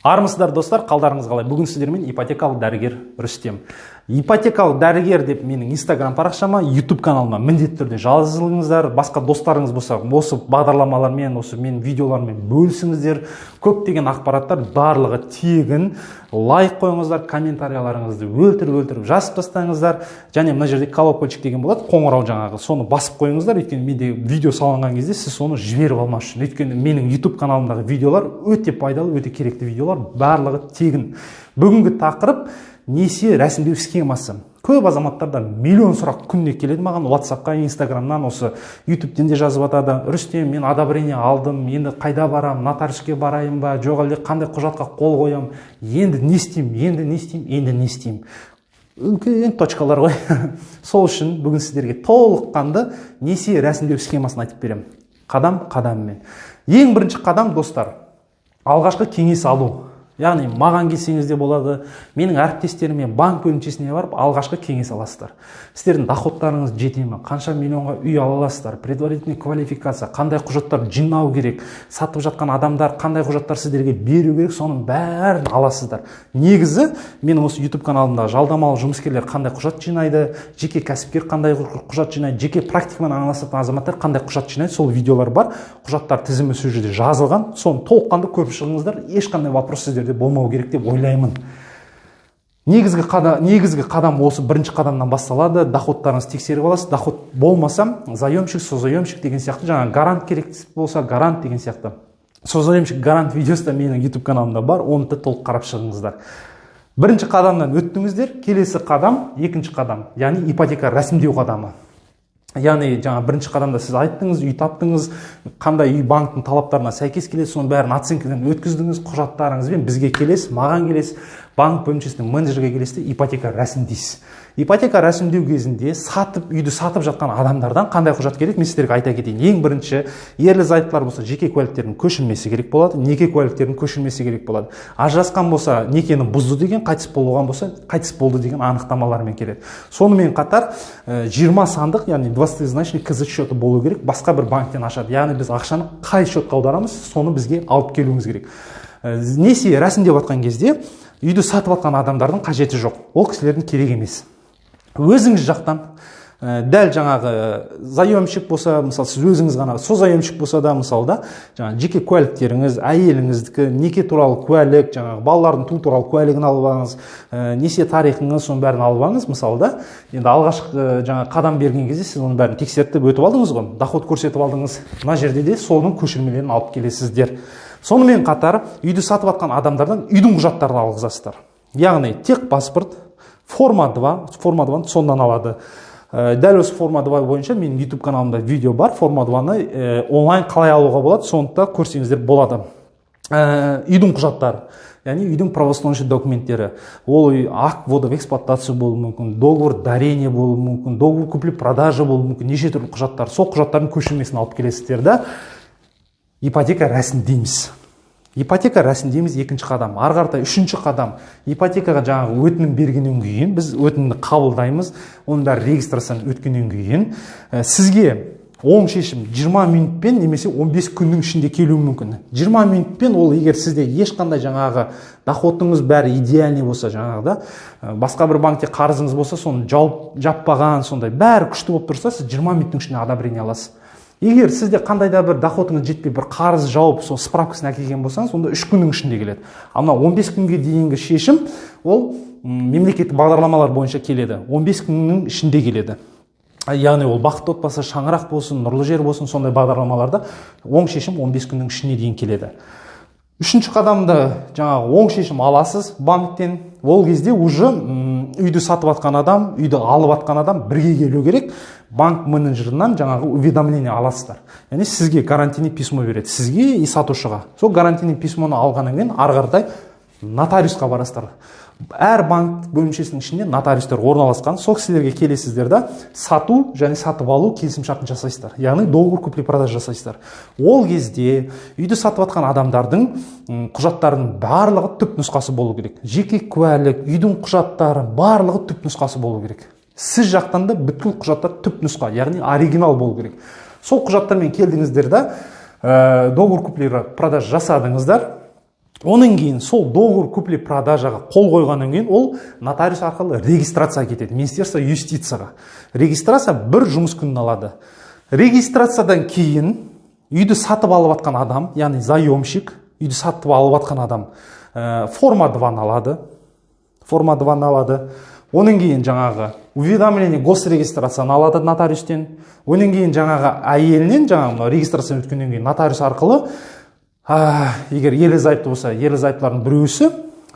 Армысыздар достар, қалдарыңыз қалай? Бүгін сіздермен ипотекалық дәрігер Рүстем. Ипотекалық дәрігер деп менің Instagram парақшама, YouTube каналыма міндетті түрде жазылыңыздар. Басқа достарыңыз болса, осы бағдарламалармен, осы мен видеолармен бөлісіңіздер. Көптеген ақпараттар барлығы тегін. Лайк қойыңыздар, комментарияларыңызды өлтіріп жазып тастаңыздар. Және мына жерде колокольчик деген болады, қоңырау жаңағы. Соны басып қойыңыздар, өйткені менде видео салынған кезде сіз соны жіберіп алмас үшін. Өйткені менің YouTube каналымдағы видеолар өте пайдалы, өте керекті видеолар, барлығы тегін. Бүгінгі тақырып несие рәсімдеу схемасы. Көп азаматтарда миллион сұрақ күнде келеді маған WhatsApp-қа, Instagram-нан, осы YouTube-тен де жазып атады. Рүстем, мен одобрение алдым, енді қайда барам, нотариуске барайын ба, жоқ әлде қандай құжатқа қол қоям, енді не істеймін. Үлкен точкалар ғой. Сол үшін бүгін сіздерге толыққанды несие рәсімдеу схемасын айтып беремін. Қадам-қадаммен. Ең бірінші қадам, достар, алғашқы кеңес алу. Яғни маған келсеңіз де болады, менің әріптестеріме банк бөлімшесіне барып алғашқы кеңес аласыздар. Сіздердің доходтарыңыз жете ме, қанша миллионға үй ала аласыздар, предварительный квалификация, қандай құжаттар жинау керек, сатып жатқан адамдар қандай құжаттар сіздерге беру керек, соның бәрін аласыздар. Негізі менің осы YouTube каналымда жалдамалы жұмыскерлер қандай құжат жинайды, жеке кәсіпкер қандай құжат жинайды, жеке практикамен айналысатын азаматтар қандай құжат жинайды, сол видеолар бар. Құжаттар тізімі сол жерде жазылған. Соны толыққанды көріп шығыңыздар. Ешқандай вопрос сіздерде болмау керек деп ойлаймын. Негізгі қадам осы бірінші қадамнан басталады. Доходтарыңызды тексеріп аласыз. Доход болмаса, заемщик, созаемщик деген сияқты, жаңа гарант керек болса, гарант деген сияқты. Созаемщик, гарант видеосы да менің YouTube каналымда бар, оны да толық қарап шығыңыздар. Бірінші қадамнан өттіңіздер, келесі қадам, екінші қадам, яғни ипотека рәсімдеу қадамы. Яғни жаңа бірінші қадамда сіз айттыңыз, үй таптыңыз, қандай үй банктың талаптарына сәйкес келеді, соның бәрін оценкадан өткіздіңіз, құжаттарыңызбен бізге келесіз, маған келесіз, банк бөлімшесінің менеджерге келесіз, ипотека рәсімдейсіз. Ипотека рәсімдеу кезінде үйді сатып жатқан адамдардан қандай құжат керек, мен сіздерге айта кетейін. Ең бірінші, ерлі-зайыптылар болса, жеке куәліктердің көшірмесі керек болады, неке куәліктердің көшірмесі керек болады. Ажырасқан болса, некені бұзды деген, қайтыс болған болса, қайтыс болды деген анықтамалармен келеді. Сонымен қатар 20 сандық, яғни 20-значный КЗ счеты болу керек, басқа бір банктен ашады. Яғни біз ақшаны қай счетқа аударамыз, соны бізге алып келуіміз керек. Несие рәсімдеп жатқан кезде үйді сатып жатқан адамдардың қажеті жоқ. Ол кісілердің керек емес. Өзіңіз жақтан дәл жаңағы заемщик болса, мысалы сіз өзіңіз ғана, созаемщик болса да, мысалы да, жаңағы жеке куәліктеріңіз, әйеліңіздікі, неке туралы куәлік, жаңағы балалардың туу туралы куәлігін алып алыңыз, несие тарихыңыз, соның бәрін алып алыңыз, мысалы да. Енді алғашқы жаңағы қадам берген кезде сіз оның бәрін тексертіп өтіп алдыңыз ғой, доход көрсетіп алдыңыз. Мына жерде де соның көшірмелерін алып келесіздер. Сонымен қатар үйді сатып жатқан адамдардан үйдің құжаттарын алғызасыздар. Яғни тек паспорт, форма 2 сондан алады. Дәл осы форма 2 бойынша менің YouTube каналымда видео бар. Форма 2-ны онлайн қалай алуға болады, соны да көрсеңіздер болады. Үйдің құжаттары, яғни үйдің правоустановлюющий документтері. Ол акт ввода в эксплуатацию болуы мүмкін, договор дарения болуы мүмкін, договор купли-продажа болуы мүмкін, неше түрлі құжаттар. Сол құжаттардың көшірмесін алып келесіздер да. Ипотека рәсімдейміз. Ипотека рәсімдейміз екінші қадам. Ары қаратай үшінші қадам. Ипотекаға жаңағы өтінім бергеннен кейін, біз өтінімді қабылдаймыз. Оның бәрі регистрациядан өткеннен кейін сізге оң шешім 20 минутпен немесе 15 күннің ішінде келуі мүмкін. 20 минутпен ол егер сізде ешқандай жаңағы доходыңыз бәрі идеальный болса, жаңағы да, басқа бір банкте қарызыңыз болса, соны жаппаған, сондай бәрі күшті болып тұрса, сіз 20 минуттың ішінде одобрение аласыз. Егер сізде қандай да бір доходыңыз жетпей, бір қарыз жауып, сол справкасын әкелген болсаңыз, онда 3 күннің ішінде келеді. Ана 15 күнге дейінгі шешім, ол мемлекеттік бағдарламалар бойынша келеді. 15 күннің ішінде келеді. Яғни ол бақытты отбасы, шаңырақ болсын, нұрлы жер болсын, сондай бағдарламаларда оң шешім 15 күннің ішіне дейін келеді. Үшінші қадамда жаңағы оң шешім аласыз банктен. Ол кезде уже үйді сатып атқан адам, үйді алып атқан адам бірге келу керек. Банк менеджерінен жаңағы уведомление аласыздар. Яғни сізге гарантийный письмо береді, сізге и сатушыға. Сол гарантийный письмоны алғаннан кейін ары қаратай нотариусқа барасыздар. Әр банк бөлімшесінің ішінде нотариустар орналасқан. Сол кісілерге келесіздер да, сату және сатып алу келісімшартын жасайсыздар. Яғни договор купли-продажа жасайсыздар. Ол кезде үйді сатып атқан адамдардың құжаттарының барлығы түп нұсқасы болу керек. Жеке куәлік, үйдің құжаттары барлығы түп нұсқасы болу керек. Сіз жақтан да бүткіл құжаттар түп нұсқа, яғни оригинал болу керек. Сол құжаттармен келдіңіздер да, договор купли-продажа жасадыңыздар. Онан кейін сол договор купли продажаға қол қойғаннан кейін ол нотариус арқылы регистрацияға кетеді, Министерство юстицияға. Регистрация бір жұмыс күнін алады. Регистрациядан кейін үйді сатып алып атқан адам, яғни заемщик, үйді сатып алып атқан адам форма 2 алады. Форма 2 алады. Онан кейін жаңағы уведомление госрегистрацияны алады нотариустен. Онан кейін жаңағы әйелінен жаңағы регистрацияны өткеннен кейін нотариус арқылы егер ерлі зайыпты болса, ерлі зайыптылардың біреусі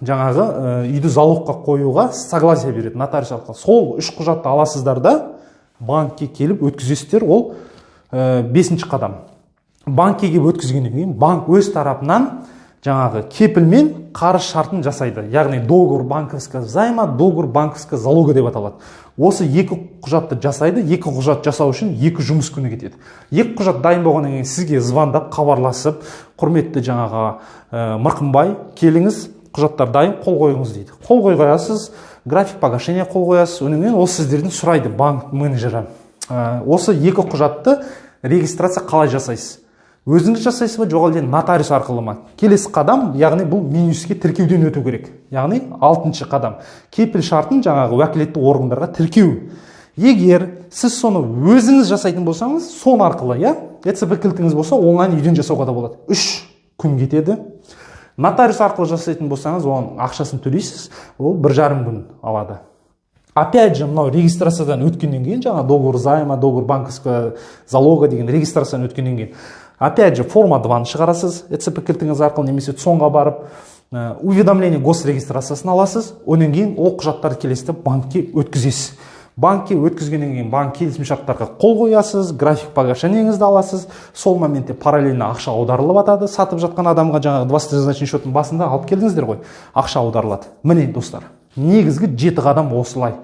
жаңағы үйді залогқа қоюға согласие береді нотариус арқылы. Сол 3 құжатты аласыздар да банкке келіп өткізесіздер. Ол 5-ші қадам. Банкке келіп өткізгеннен кейін банк өз тарапынан жаңағы кепілмен қарыз шартын жасайды. Яғни договор банковского займа, договор банковского залога деп аталады. Осы 2 құжатты жасайды. 2 құжат жасау үшін 2 жұмыс күні кетеді. 2 құжат дайын болғаннан кейін сізге звондап, хабарласып, құрметті жаңағы Мырқымбай, келіңіз, құжаттар дайын, қол қойыңыз дейді. Қол қоясыз, график погашения қол қоясыз. Онан кейін ол сіздерден сұрайды банк менеджері. Осы 2 құжатты регистрация қалай жасайсыз? Өзіңіз жасайсыз ба, жоқ әлде нотариус арқылы ма? Келесі қадам, яғни бұл минуске тіркеуден өту керек. Яғни 6-ші қадам. Кепіл шартын жаңағы уәкілетті органдарға тіркеу. Егер сіз соны өзіңіз жасайтын болсаңыз, сон арқылы, ЕЦБ кілтіңіз болса, онлайн үйден жасауға да болады. 3 күн кетеді. Нотариус арқылы жасайтын болсаңыз, оның ақшасын төлейсіз, ол 1,5 күн алады. Опять же, мынау регистрациядан өткеннен кейін, жаңа договор займа, договор банковского залога деген регистрациядан өткеннен кейін, опять же, форма 2 шығарасыз, ЕЦБ кілтіңіз арқылы немесе цонға барып, уведомление госрегистрациясын аласыз, онан кейін ол құжаттарды келесіде банкке өткізесіз. Банкке өткізгеннен кейін банк келісімшарттарға қол қоясыз, график погашениеңізді аласыз, сол моментте параллельно ақша аударылып атады, сатып жатқан адамға жаңағы 20 счеттің басында алып келдіңіздер ғой, ақша аударылады. Міне достар, негізгі 7 қадам осылай.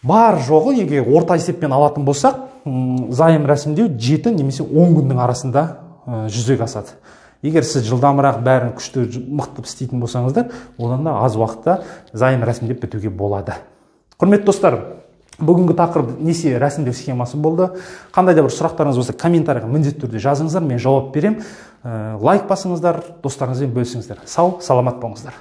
Бар жоғы, егер орта есеппен алатын болсақ, зайым рәсімдеу 7 немесе 10 күннің арасында жүзеге асады. Егер сіз жылдамырақ бәрін күшті мықтап істейтін болсаңыздар, одан да аз уақытта зайым рәсімдеп бітуге болады. Құрметті достар, бүгінгі тақырып несие рәсімдеу схемасы болды. Қандай да бір сұрақтарыңыз болса, комментарийға міндетті түрде жазыңыздар, мен жауап берем. Лайк басыңыздар, достарыңызбен бөлісіңіздер. Сау, саламат болыңыздар.